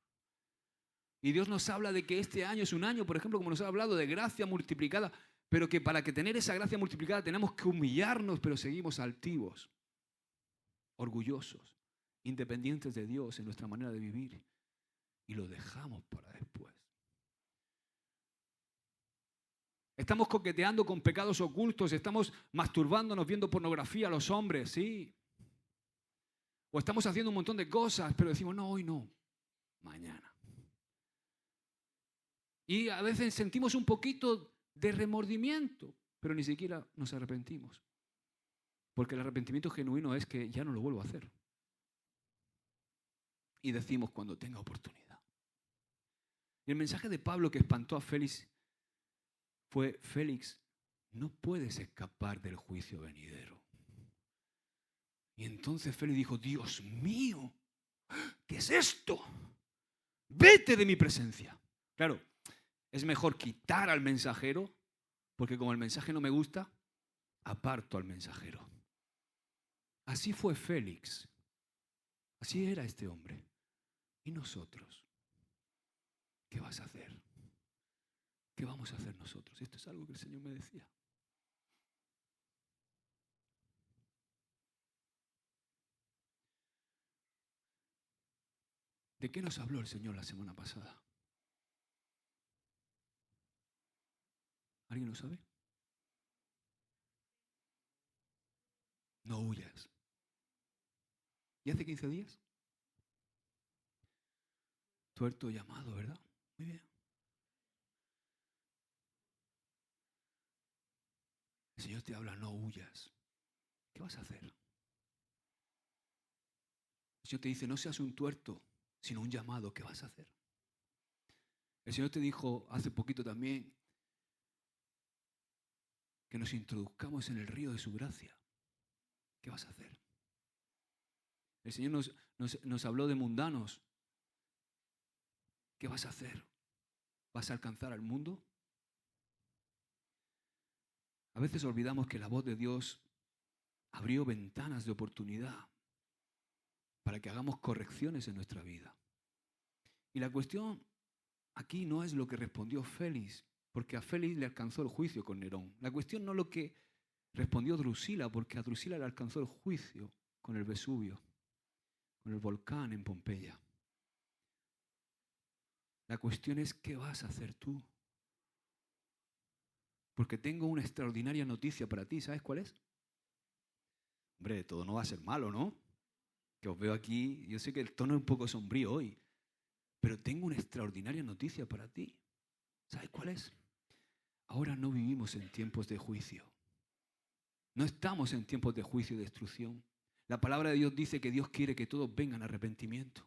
Y Dios nos habla de que este año es un año, por ejemplo, como nos ha hablado, de gracia multiplicada, pero que para que tener esa gracia multiplicada tenemos que humillarnos, pero seguimos altivos, orgullosos, independientes de Dios en nuestra manera de vivir. Y lo dejamos para después. Estamos coqueteando con pecados ocultos, estamos masturbándonos viendo pornografía a los hombres, ¿sí? O estamos haciendo un montón de cosas, pero decimos, no, hoy no, mañana. Y a veces sentimos un poquito de remordimiento, pero ni siquiera nos arrepentimos. Porque el arrepentimiento genuino es que ya no lo vuelvo a hacer. Y decimos cuando tenga oportunidad. Y el mensaje de Pablo que espantó a Félix fue, Félix, no puedes escapar del juicio venidero. Y entonces Félix dijo, Dios mío, ¿qué es esto? Vete de mi presencia. Claro, es mejor quitar al mensajero, porque como el mensaje no me gusta, aparto al mensajero. Así fue Félix. Así era este hombre. ¿Y nosotros? ¿Qué vas a hacer? ¿Qué vamos a hacer nosotros? Esto es algo que el Señor me decía. ¿De qué nos habló el Señor la semana pasada? ¿Alguien lo sabe? No huyas. ¿Y hace 15 días? Tuerto llamado, ¿verdad? Muy bien. El Señor te habla, no huyas. ¿Qué vas a hacer? El Señor te dice, no seas un tuerto, sino un llamado. ¿Qué vas a hacer? El Señor te dijo hace poquito también que nos introduzcamos en el río de su gracia. ¿Qué vas a hacer? El Señor nos habló de mundanos. ¿Qué vas a hacer? ¿Vas a alcanzar al mundo? A veces olvidamos que la voz de Dios abrió ventanas de oportunidad para que hagamos correcciones en nuestra vida. Y la cuestión aquí no es lo que respondió Félix, porque a Félix le alcanzó el juicio con Nerón. La cuestión no es lo que respondió Drusila, porque a Drusila le alcanzó el juicio con el Vesubio, con el volcán en Pompeya. La cuestión es, ¿qué vas a hacer tú? Porque tengo una extraordinaria noticia para ti. ¿Sabes cuál es? Hombre, todo no va a ser malo, ¿no? Que os veo aquí, yo sé que el tono es un poco sombrío hoy, pero tengo una extraordinaria noticia para ti. ¿Sabes cuál es? Ahora no vivimos en tiempos de juicio. No estamos en tiempos de juicio y destrucción. La palabra de Dios dice que Dios quiere que todos vengan a arrepentimiento.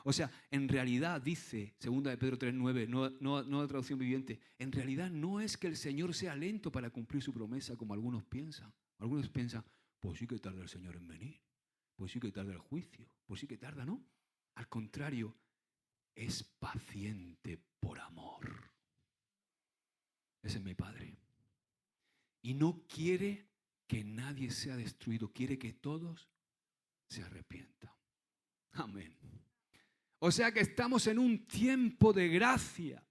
O sea, en realidad dice, 2 de Pedro 3:9, no traducción viviente, en realidad no es que el Señor sea lento para cumplir su promesa como algunos piensan. Algunos piensan, pues sí que tarda el Señor en venir, pues sí que tarda el juicio, pues sí que tarda, ¿no? Al contrario, es paciente por amor. Ese es mi Padre. Y no quiere que nadie sea destruido, quiere que todos se arrepientan. Amén. O sea que estamos en un tiempo de gracia.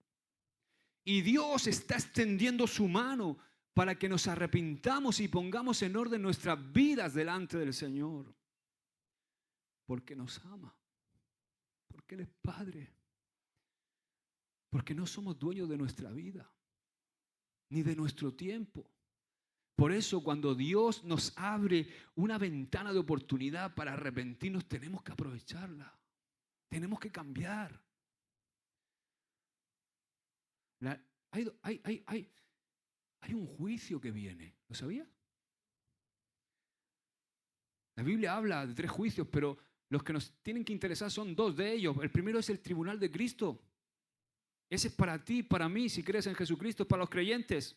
Y Dios está extendiendo su mano para que nos arrepintamos y pongamos en orden nuestras vidas delante del Señor. Porque nos ama. Porque Él es Padre. Porque no somos dueños de nuestra vida, ni de nuestro tiempo. Por eso cuando Dios nos abre una ventana de oportunidad para arrepentirnos, tenemos que aprovecharla. Tenemos que cambiar. Hay un juicio que viene. ¿Lo sabías? La Biblia habla de 3 juicios, pero los que nos tienen que interesar son 2 de ellos. El primero es el tribunal de Cristo. Ese es para ti, para mí, si crees en Jesucristo, es para los creyentes.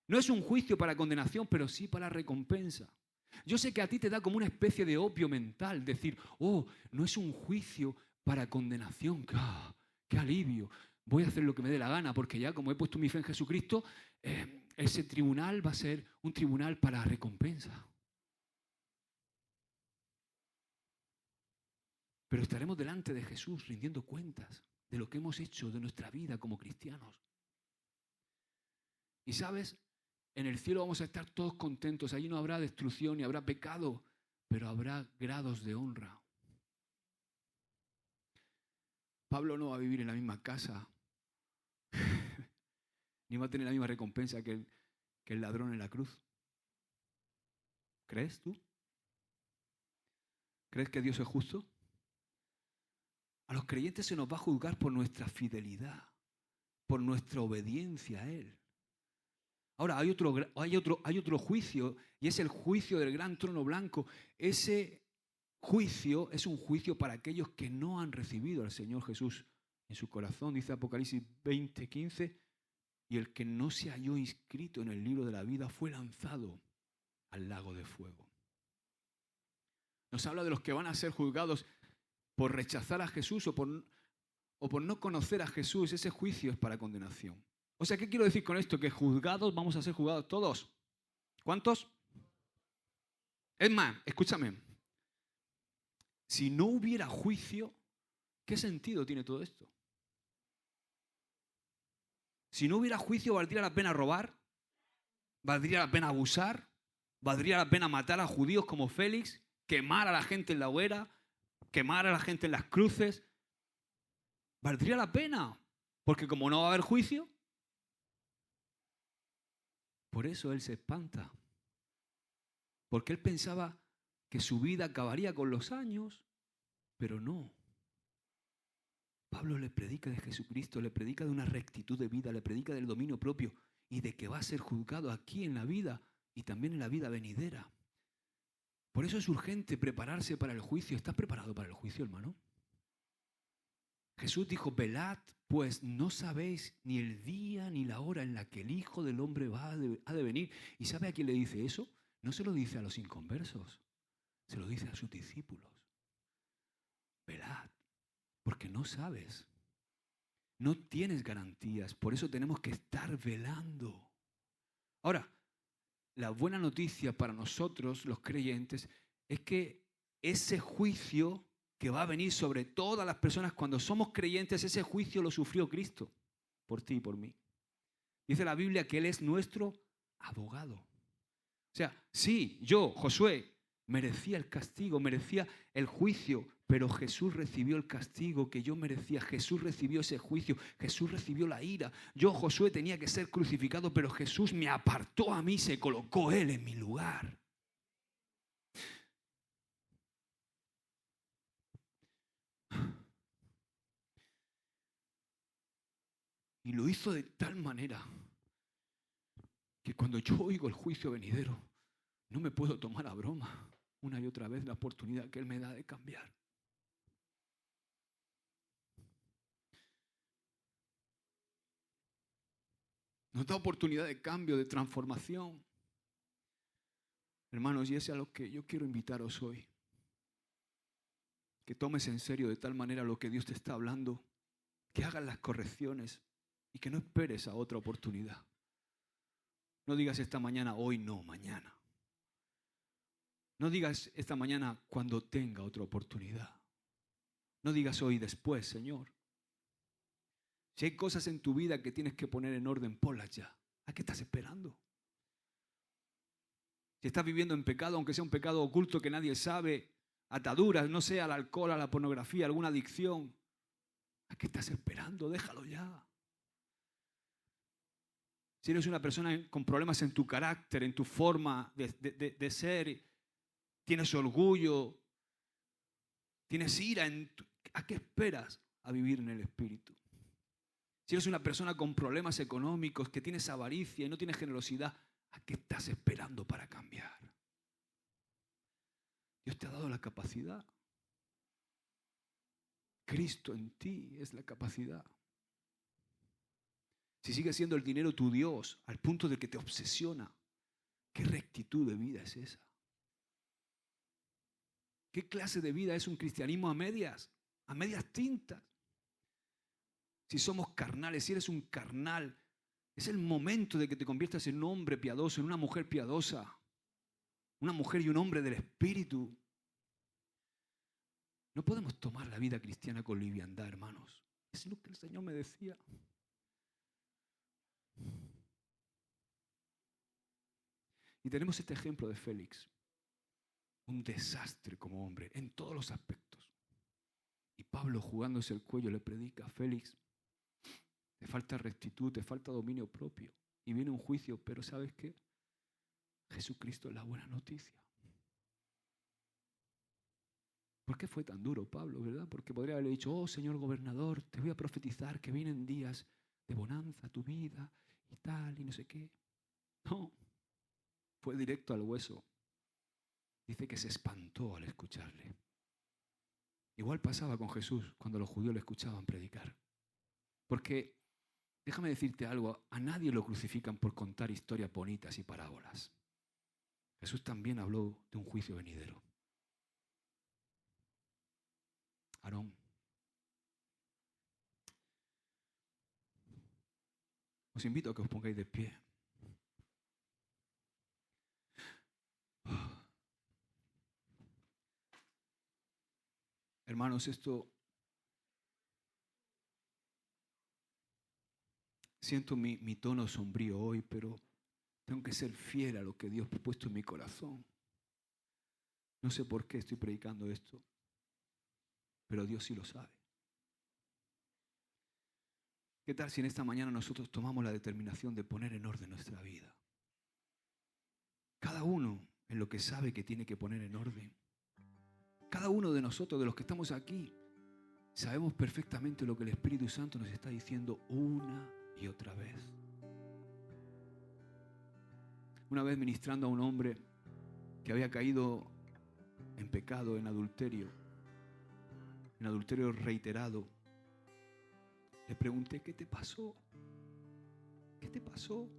No es un juicio para condenación, pero sí para recompensa. Yo sé que a ti te da como una especie de opio mental decir, oh, no es un juicio para condenación, qué alivio. Voy a hacer lo que me dé la gana, porque ya como he puesto mi fe en Jesucristo, ese tribunal va a ser un tribunal para recompensa. Pero estaremos delante de Jesús rindiendo cuentas de lo que hemos hecho de nuestra vida como cristianos. Y sabes, en el cielo vamos a estar todos contentos. Allí no habrá destrucción ni habrá pecado, pero habrá grados de honra. Pablo no va a vivir en la misma casa, ni va a tener la misma recompensa que el ladrón en la cruz. ¿Crees tú? ¿Crees que Dios es justo? A los creyentes se nos va a juzgar por nuestra fidelidad, por nuestra obediencia a Él. Ahora, hay otro juicio, y es el juicio del gran trono blanco. Ese juicio es un juicio para aquellos que no han recibido al Señor Jesús en su corazón. Dice Apocalipsis 20:15, y el que no se halló inscrito en el libro de la vida fue lanzado al lago de fuego. Nos habla de los que van a ser juzgados por rechazar a Jesús o por no conocer a Jesús. Ese juicio es para condenación. O sea, ¿qué quiero decir con esto? Que juzgados vamos a ser juzgados todos. ¿Cuántos? Es más, escúchame. Si no hubiera juicio, ¿qué sentido tiene todo esto? Si no hubiera juicio, ¿valdría la pena robar? ¿Valdría la pena abusar? ¿Valdría la pena matar a judíos como Félix? ¿Quemar a la gente en la hoguera? ¿Quemar a la gente en las cruces? ¿Valdría la pena? Porque como no va a haber juicio, por eso él se espanta. Porque él pensaba que su vida acabaría con los años, pero no. Pablo le predica de Jesucristo, le predica de una rectitud de vida, le predica del dominio propio y de que va a ser juzgado aquí en la vida y también en la vida venidera. Por eso es urgente prepararse para el juicio. ¿Estás preparado para el juicio, hermano? Jesús dijo, velad, pues no sabéis ni el día ni la hora en la que el Hijo del Hombre ha de venir. ¿Y sabe a quién le dice eso? No se lo dice a los inconversos, se lo dice a sus discípulos. Velad, porque no sabes, no tienes garantías, por eso tenemos que estar velando. Ahora, la buena noticia para nosotros, los creyentes, es que ese juicio que va a venir sobre todas las personas cuando somos creyentes, ese juicio lo sufrió Cristo por ti y por mí. Dice la Biblia que Él es nuestro abogado. O sea, sí, yo, Josué, merecía el castigo, merecía el juicio, pero Jesús recibió el castigo que yo merecía. Jesús recibió ese juicio, Jesús recibió la ira. Yo, Josué, tenía que ser crucificado, pero Jesús me apartó a mí, se colocó Él en mi lugar. Y lo hizo de tal manera que cuando yo oigo el juicio venidero, no me puedo tomar a broma una y otra vez la oportunidad que Él me da de cambiar. Nos da oportunidad de cambio, de transformación. Hermanos, y es a lo que yo quiero invitaros hoy. Que tomes en serio de tal manera lo que Dios te está hablando. que hagas las correcciones y que no esperes a otra oportunidad. No digas esta mañana, hoy no, mañana. No digas esta mañana cuando tenga otra oportunidad. No digas hoy después, Señor. Si hay cosas en tu vida que tienes que poner en orden, ponlas ya. ¿A qué estás esperando? Si estás viviendo en pecado, aunque sea un pecado oculto que nadie sabe, ataduras, no sea al alcohol, a la pornografía, alguna adicción, ¿a qué estás esperando? Déjalo ya. Si eres una persona con problemas en tu carácter, en tu forma de ser, tienes orgullo, tienes ira, ¿a qué esperas a vivir en el Espíritu? Si eres una persona con problemas económicos, que tienes avaricia y no tienes generosidad, ¿a qué estás esperando para cambiar? Dios te ha dado la capacidad. Cristo en ti es la capacidad. Si sigue siendo el dinero tu Dios, al punto de que te obsesiona, ¿qué rectitud de vida es esa? ¿Qué clase de vida es un cristianismo a medias tintas? Si somos carnales, si eres un carnal, es el momento de que te conviertas en un hombre piadoso, en una mujer piadosa, una mujer y un hombre del Espíritu. No podemos tomar la vida cristiana con liviandad, hermanos. Es lo que el Señor me decía. Y tenemos este ejemplo de Félix. Un desastre como hombre, en todos los aspectos. Y Pablo, jugándose el cuello, le predica: Félix, te falta rectitud, te falta dominio propio. Y viene un juicio, pero ¿sabes qué? Jesucristo es la buena noticia. ¿Por qué fue tan duro Pablo, verdad? Porque podría haberle dicho: oh, señor gobernador, te voy a profetizar que vienen días de bonanza a tu vida y tal, y no sé qué. No, fue directo al hueso. Dice que se espantó al escucharle. Igual pasaba con Jesús cuando los judíos le escuchaban predicar. Porque, déjame decirte algo, a nadie lo crucifican por contar historias bonitas y parábolas. Jesús también habló de un juicio venidero. Aarón, os invito a que os pongáis de pie. Hermanos, siento mi tono sombrío hoy, pero tengo que ser fiel a lo que Dios ha puesto en mi corazón. No sé por qué estoy predicando esto, pero Dios sí lo sabe. ¿Qué tal si en esta mañana nosotros tomamos la determinación de poner en orden nuestra vida? Cada uno en lo que sabe que tiene que poner en orden. Cada uno de nosotros, de los que estamos aquí, sabemos perfectamente lo que el Espíritu Santo nos está diciendo una y otra vez. Una vez ministrando a un hombre que había caído en pecado, en adulterio reiterado, le pregunté: ¿qué te pasó? ¿Qué te pasó?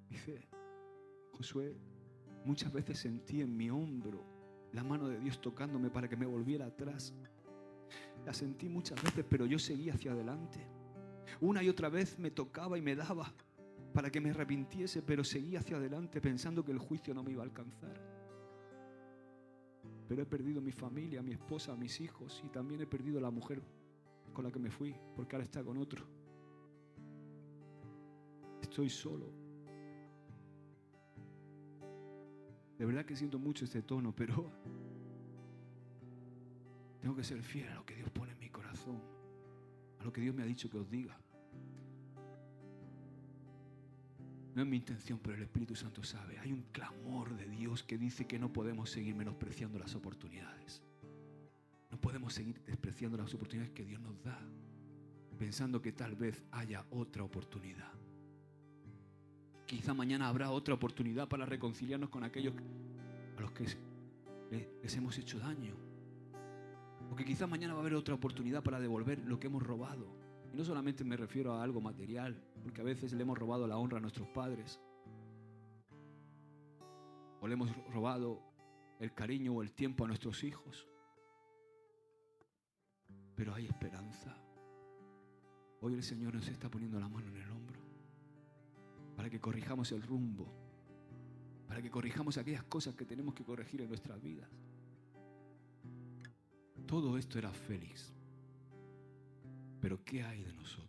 Dice: Josué, muchas veces sentí en mi hombro la mano de Dios tocándome para que me volviera atrás. La sentí muchas veces, pero yo seguía hacia adelante. Una y otra vez me tocaba y me daba para que me arrepintiese, pero seguía hacia adelante pensando que el juicio no me iba a alcanzar. Pero he perdido mi familia, mi esposa, mis hijos, y también he perdido la mujer con la que me fui, porque ahora está con otro. Estoy solo. De verdad que siento mucho este tono, pero tengo que ser fiel a lo que Dios pone en mi corazón, a lo que Dios me ha dicho que os diga. No es mi intención, pero el Espíritu Santo sabe. Hay un clamor de Dios que dice que no podemos seguir menospreciando las oportunidades. No podemos seguir despreciando las oportunidades que Dios nos da, pensando que tal vez haya otra oportunidad. Quizá mañana habrá otra oportunidad para reconciliarnos con aquellos a los que les hemos hecho daño. O que quizá mañana va a haber otra oportunidad para devolver lo que hemos robado. Y no solamente me refiero a algo material, porque a veces le hemos robado la honra a nuestros padres. O le hemos robado el cariño o el tiempo a nuestros hijos. pero hay esperanza. Hoy el Señor nos está poniendo la mano en el hombro para que corrijamos el rumbo, para que corrijamos aquellas cosas que tenemos que corregir en nuestras vidas. Todo esto era Félix. Pero ¿qué hay de nosotros?